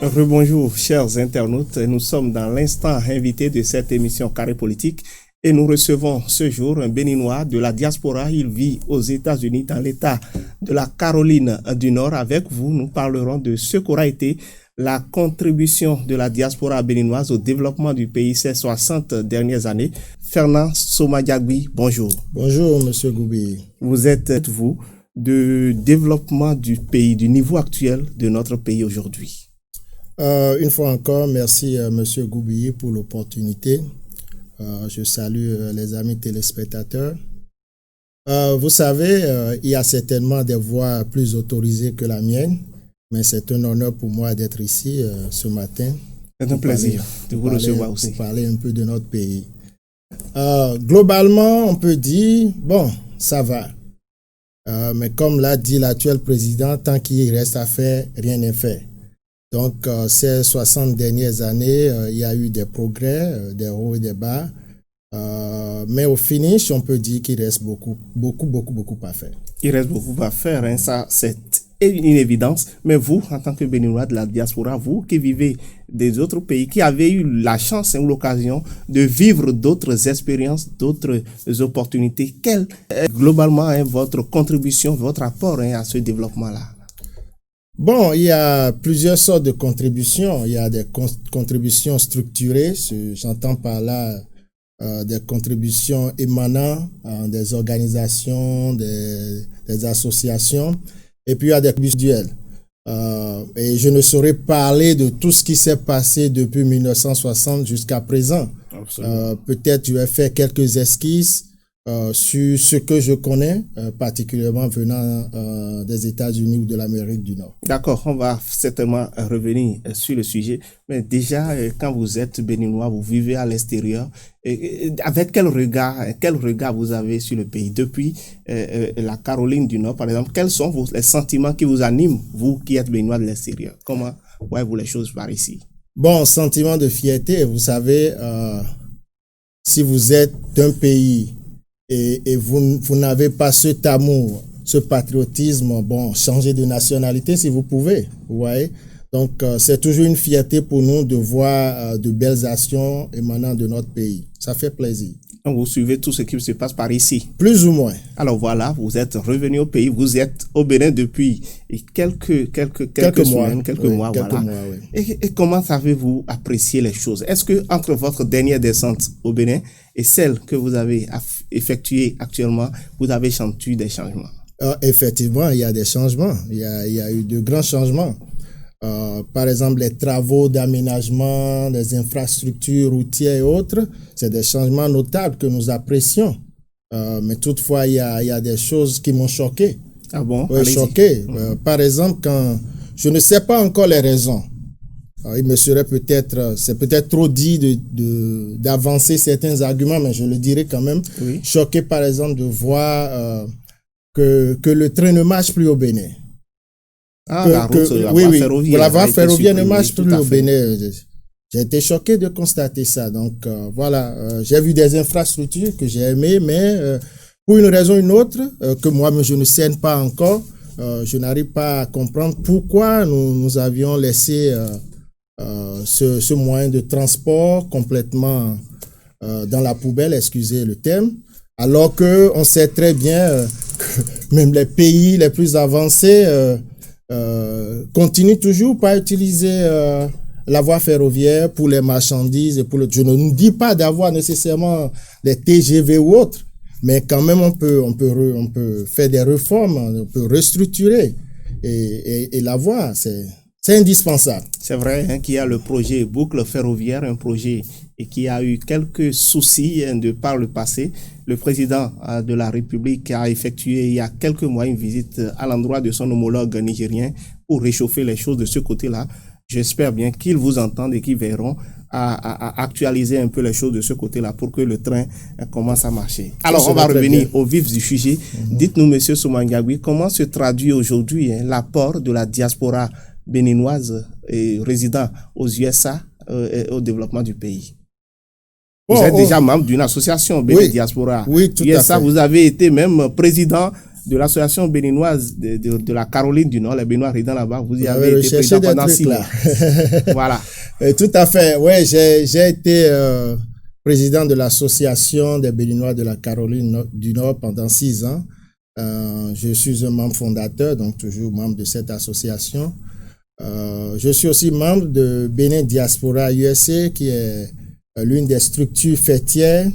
Rebonjour, chers internautes. Nous sommes dans l'instant invité de cette émission Carré Politique et nous recevons ce jour un Béninois de la diaspora. Il vit aux États-Unis, dans l'État de la Caroline du Nord. Avec vous, nous parlerons de ce qu'aura été la contribution de la diaspora béninoise au développement du pays ces 60 dernières années. Fernand Somadiagui, bonjour. Bonjour, monsieur Goubi. Vous êtes, vous, de développement du pays, du niveau actuel de notre pays aujourd'hui. Une fois encore, merci monsieur Goubi pour l'opportunité. Je salue les amis téléspectateurs. Vous savez, il y a certainement des voix plus autorisées que la mienne, mais c'est un honneur pour moi d'être ici ce matin. C'est un plaisir de vous recevoir aussi. Pour parler un peu de notre pays. Globalement, on peut dire, bon, ça va. Mais comme l'a dit l'actuel président, tant qu'il reste à faire, rien n'est fait. Donc, ces 60 dernières années, il y a eu des progrès, des hauts et des bas. Mais au finish, on peut dire qu'il reste beaucoup à faire. Il reste beaucoup à faire, hein, ça c'est une évidence. Mais vous, en tant que Béninois de la diaspora, vous qui vivez des autres pays, qui avez eu la chance ou l'occasion de vivre d'autres expériences, d'autres opportunités, quelle est globalement votre contribution, votre apport à ce développement-là? Bon, il y a plusieurs sortes de contributions. Il y a des contributions structurées, j'entends par là des contributions émanant des organisations, des associations, et puis il y a des contributions individuelles. Et je ne saurais parler de tout ce qui s'est passé depuis 1960 jusqu'à présent. Peut-être je vais faire quelques esquisses sur ce que je connais, particulièrement venant des États-Unis ou de l'Amérique du Nord. D'accord, on va certainement revenir sur le sujet. Mais déjà, quand vous êtes béninois, vous vivez à l'extérieur, avec quel regard vous avez sur le pays depuis la Caroline du Nord, par exemple? Quels sont les sentiments qui vous animent, vous qui êtes béninois de l'extérieur? Comment voyez-vous les choses par ici? Bon, sentiment de fierté, vous savez, si vous êtes d'un pays et vous n'avez pas cet amour, ce patriotisme, bon, changez de nationalité si vous pouvez, vous voyez. Donc, c'est toujours une fierté pour nous de voir de belles actions émanant de notre pays. Ça fait plaisir. Donc, vous suivez tout ce qui se passe par ici? Plus ou moins. Alors voilà, vous êtes revenu au pays, vous êtes au Bénin depuis quelques semaines, quelques mois. Oui. Et comment avez-vous apprécié les choses? Est-ce que entre votre dernière descente au Bénin et celle que vous avez effectuée actuellement, vous avez senti des changements? Effectivement, il y a des changements. Il y a eu de grands changements. Par exemple, les travaux d'aménagement, des infrastructures routières et autres, c'est des changements notables que nous apprécions. Mais toutefois, il y a des choses qui m'ont choqué. Ah bon? Oui, choqué. Par exemple, quand je ne sais pas encore les raisons. Il me serait c'est peut-être trop dit d'avancer certains arguments, mais je le dirais quand même. Oui. Choqué, par exemple, de voir que le train ne marche plus au Bénin. La voie ferroviaire ne marche plus au Bénin. J'ai été choqué de constater ça. Donc, voilà, j'ai vu des infrastructures que j'ai aimées, mais pour une raison ou une autre, que moi-même je ne cerne pas encore, je n'arrive pas à comprendre pourquoi nous avions laissé ce moyen de transport complètement dans la poubelle, excusez le terme, alors qu'on sait très bien que même les pays les plus avancés continue toujours par utiliser la voie ferroviaire pour les marchandises et je ne nous dis pas d'avoir nécessairement des TGV ou autres, mais quand même on peut faire des réformes, on peut restructurer et la voie, c'est indispensable. C'est vrai qu'il y a le projet boucle ferroviaire, un projet qui a eu quelques soucis de par le passé. Le président de la République a effectué il y a quelques mois une visite à l'endroit de son homologue nigérien pour réchauffer les choses de ce côté-là. J'espère bien qu'ils vous entendent et qu'ils verront à actualiser un peu les choses de ce côté-là pour que le train commence à marcher. Alors, on va revenir au vif du sujet. Dites-nous, monsieur Somadiagui, comment se traduit aujourd'hui l'apport de la diaspora béninoise et résidant aux USA au développement du pays? Vous êtes déjà membre d'une association Bénin Diaspora. Oui, tout à fait. Vous avez été même président de l'association béninoise de la Caroline du Nord, les Béninois résidant là-bas. Vous y avez été président pendant 6 mois. Voilà. Tout à fait. Oui, j'ai été président de l'association des Béninois de la Caroline du Nord pendant 6 ans. Je suis un membre fondateur, donc toujours membre de cette association. Je suis aussi membre de Bénin Diaspora USA, qui est l'une des structures fêtières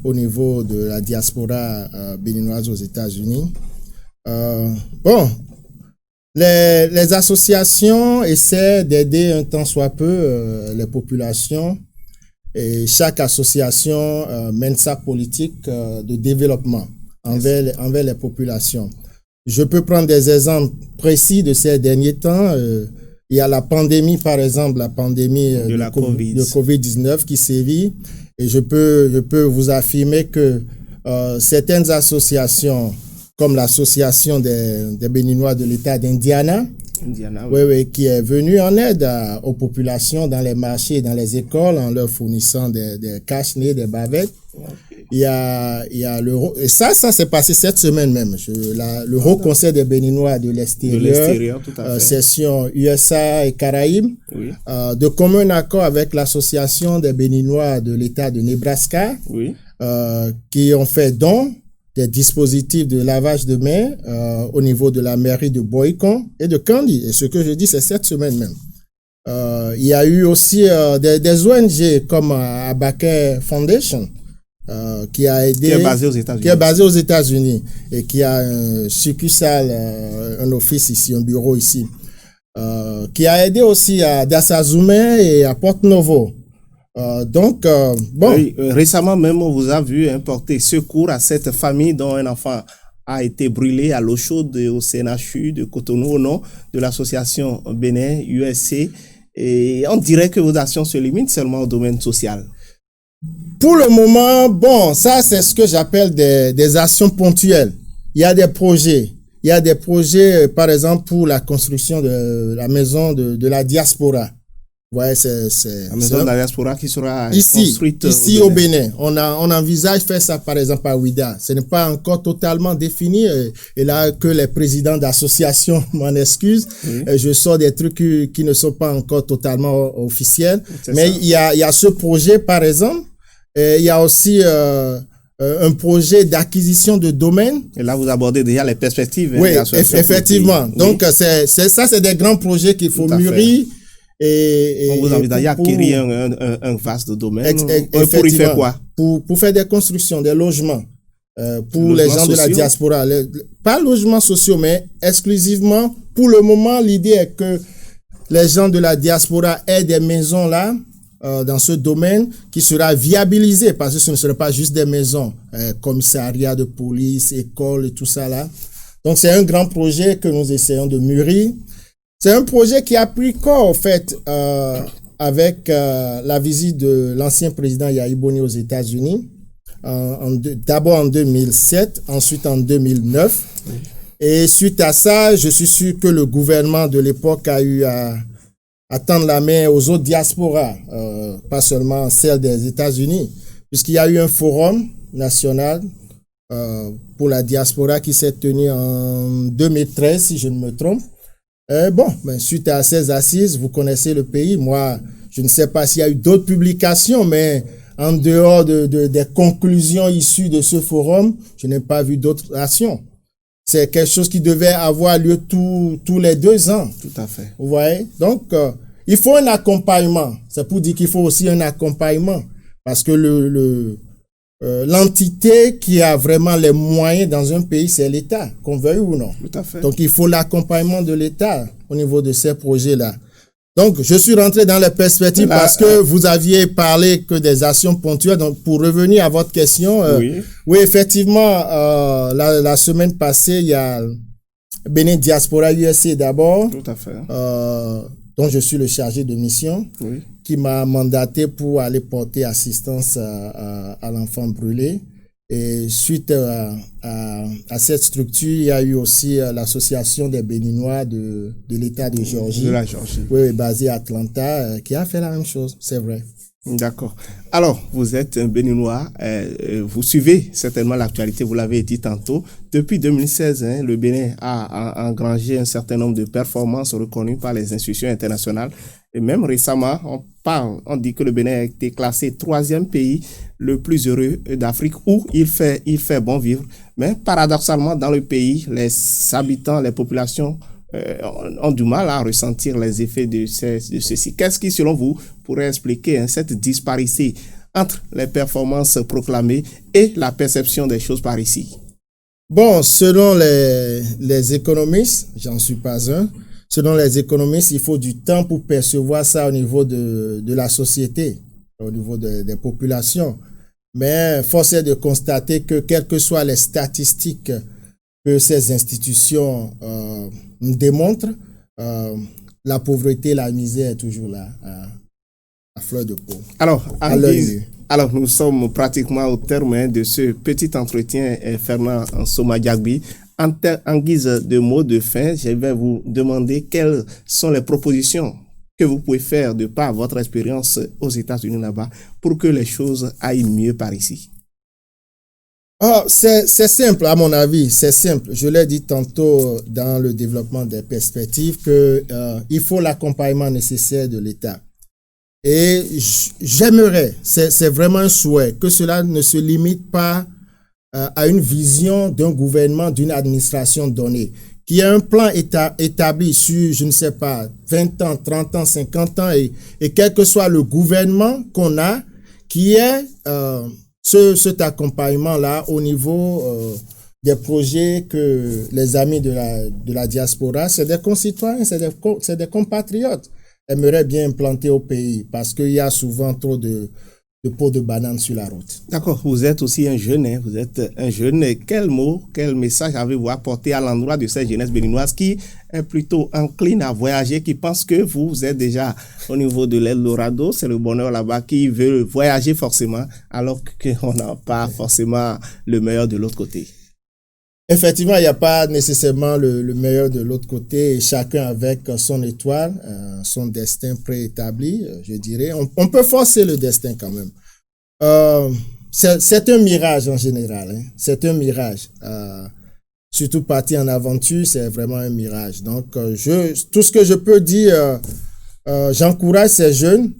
au niveau de la diaspora béninoise aux États-Unis. Bon, les associations essaient d'aider un tant soit peu les populations, et chaque association mène sa politique de développement envers les populations. Je peux prendre des exemples précis de ces derniers temps. Il y a la pandémie, par exemple, la pandémie de COVID-19 qui sévit. Et je peux vous affirmer que certaines associations, comme l'association des Béninois de l'État d'Indiana, oui, qui est venue en aide aux populations dans les marchés, dans les écoles, en leur fournissant des cache-nez, des bavettes. Okay. Il y a et ça s'est passé cette semaine même. Le Haut Conseil des Béninois de l'extérieur, session USA et Caraïbes, oui. De commun accord avec l'association des Béninois de l'État de Nebraska, oui. Qui ont fait don des dispositifs de lavage de mains au niveau de la mairie de Boycon et de Candy. Et ce que je dis, c'est cette semaine même. Il y a eu aussi des ONG comme Abaker Foundation, qui a aidé, qui est basé aux États-Unis et qui a un succursale, un office ici, un bureau ici, qui a aidé aussi à Dassazoumé et à Porte-Novo. Bon. Oui, récemment même, on vous a vu porter secours à cette famille dont un enfant a été brûlé à l'eau chaude au CNHU de Cotonou au nom de l'association Bénin USA. Et on dirait que vos actions se limitent seulement au domaine social. Pour le moment, bon, ça c'est ce que j'appelle des actions ponctuelles. Il y a des projets. Il y a des projets, par exemple, pour la construction de la maison de la diaspora. Ouais, c'est la maison de la diaspora qui sera construite ici au Bénin. On envisage faire ça, par exemple, à Ouida. Ce n'est pas encore totalement défini. Et là, que les présidents d'associations m'en excusent. Oui. Je sors des trucs qui ne sont pas encore totalement officiels. Mais il y a ce projet, par exemple. Et il y a aussi un projet d'acquisition de domaines. Et là, vous abordez déjà les perspectives. Oui, effectivement. Oui. Donc, c'est des grands projets qu'il faut mûrir. On vous envisage d'acquérir un vaste domaine. Pour y faire quoi? Pour faire des constructions, des logements. Pour les gens de la diaspora. Pas logements sociaux, mais exclusivement. Pour le moment, l'idée est que les gens de la diaspora aient des maisons là, dans ce domaine, qui sera viabilisé, parce que ce ne serait pas juste des maisons, commissariat de police, école et tout ça là. Donc c'est un grand projet que nous essayons de mûrir. C'est un projet qui a pris corps, en fait, avec la visite de l'ancien président Yahi Boni aux États-Unis, d'abord en 2007, ensuite en 2009. Oui. Et suite à ça, je suis sûr que le gouvernement de l'époque a eu à tendre la main aux autres diasporas, pas seulement celle des États-Unis, puisqu'il y a eu un forum national pour la diaspora qui s'est tenu en 2013, si je ne me trompe. Suite à ces assises, vous connaissez le pays. Moi, je ne sais pas s'il y a eu d'autres publications, mais en dehors des conclusions issues de ce forum, je n'ai pas vu d'autres actions. C'est quelque chose qui devait avoir lieu tous les 2 ans. Tout à fait. Vous voyez? Donc, il faut un accompagnement. C'est pour dire qu'il faut aussi un accompagnement. Parce que l'entité qui a vraiment les moyens dans un pays, c'est l'État, qu'on veuille ou non. Tout à fait. Donc, il faut l'accompagnement de l'État au niveau de ces projets-là. Donc, je suis rentré dans les perspectives parce que vous aviez parlé que des actions ponctuelles. Donc, pour revenir à votre question, oui, effectivement, la semaine passée, il y a Bénin Diaspora USA d'abord. Tout à fait. Dont je suis le chargé de mission, oui. Qui m'a mandaté pour aller porter assistance à l'enfant brûlé. Et suite à cette structure, il y a eu aussi l'association des Béninois de l'État de Géorgie. De la Géorgie. Oui, basée à Atlanta, qui a fait la même chose, c'est vrai. D'accord. Alors, vous êtes un Béninois, vous suivez certainement l'actualité, vous l'avez dit tantôt. Depuis 2016, le Bénin a engrangé un certain nombre de performances reconnues par les institutions internationales. Et même récemment, on dit que le Bénin a été classé 3e pays le plus heureux d'Afrique où il fait bon vivre. Mais paradoxalement, dans le pays, les habitants, les populations ont du mal à ressentir les effets de ceci. Qu'est-ce qui, selon vous, pourrait expliquer cette disparité entre les performances proclamées et la perception des choses par ici? Bon, selon les économistes, j'en suis pas un, selon les économistes, il faut du temps pour percevoir ça au niveau de la société, au niveau des populations. Mais force est de constater que quelles que soient les statistiques que ces institutions nous démontrent, la pauvreté, la misère est toujours là, à fleur de peau. Alors, nous sommes pratiquement au terme de ce petit entretien, Fernand Nsoma Diaby. En guise de mot de fin, je vais vous demander quelles sont les propositions que vous pouvez faire de par votre expérience aux États-Unis là-bas pour que les choses aillent mieux par ici. C'est simple, à mon avis, c'est simple. Je l'ai dit tantôt dans le développement des perspectives qu'il faut l'accompagnement nécessaire de l'État. Et j'aimerais, c'est vraiment un souhait, que cela ne se limite pas à une vision d'un gouvernement, d'une administration donnée, qui a un plan établi sur, je ne sais pas, 20 ans, 30 ans, 50 ans, et quel que soit le gouvernement qu'on a, qui est cet accompagnement-là au niveau des projets que les amis de la diaspora, c'est des concitoyens, c'est des compatriotes, aimeraient bien implanter au pays parce qu'il y a souvent trop de peaux de banane sur la route. D'accord, vous êtes aussi un jeune, vous êtes un jeune. Quel mot, quel message avez-vous apporté à l'endroit de cette jeunesse béninoise qui est plutôt encline à voyager, qui pense que vous êtes déjà au niveau de l'Eldorado, c'est le bonheur là-bas, qui veut voyager forcément alors qu'on n'a pas forcément le meilleur de l'autre côté? Effectivement, il n'y a pas nécessairement le meilleur de l'autre côté, et chacun avec son étoile, son destin préétabli, je dirais. On peut forcer le destin quand même. C'est un mirage en général, c'est un mirage. Surtout partir en aventure, c'est vraiment un mirage. Donc, tout ce que je peux dire, j'encourage ces jeunes,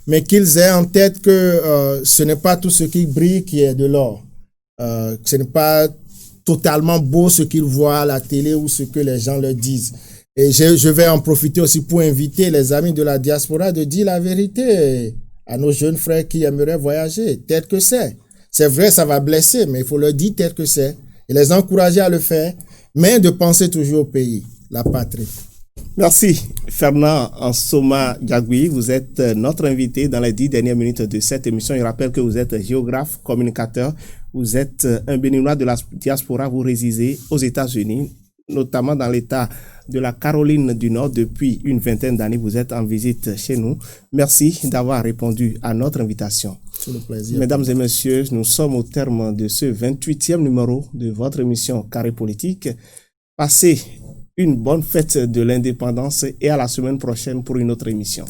mais qu'ils aient en tête que ce n'est pas tout ce qui brille qui est de l'or. Ce n'est pas totalement beau ce qu'ils voient à la télé ou ce que les gens leur disent. Et je vais en profiter aussi pour inviter les amis de la diaspora de dire la vérité à nos jeunes frères qui aimeraient voyager, tel que c'est. C'est vrai, ça va blesser, mais il faut leur dire tel que c'est. Et les encourager à le faire, mais de penser toujours au pays, la patrie. Merci Fernand Nsoma Diaby, vous êtes notre invité dans les 10 dernières minutes de cette émission. Je rappelle que vous êtes géographe, communicateur, vous êtes un Béninois de la diaspora, vous résidez aux États-Unis, notamment dans l'État de la Caroline du Nord depuis une vingtaine d'années. Vous êtes en visite chez nous. Merci d'avoir répondu à notre invitation. C'est le plaisir. Mesdames et messieurs, nous sommes au terme de ce 28e numéro de votre émission Carré Politique. Passez une bonne fête de l'indépendance et à la semaine prochaine pour une autre émission.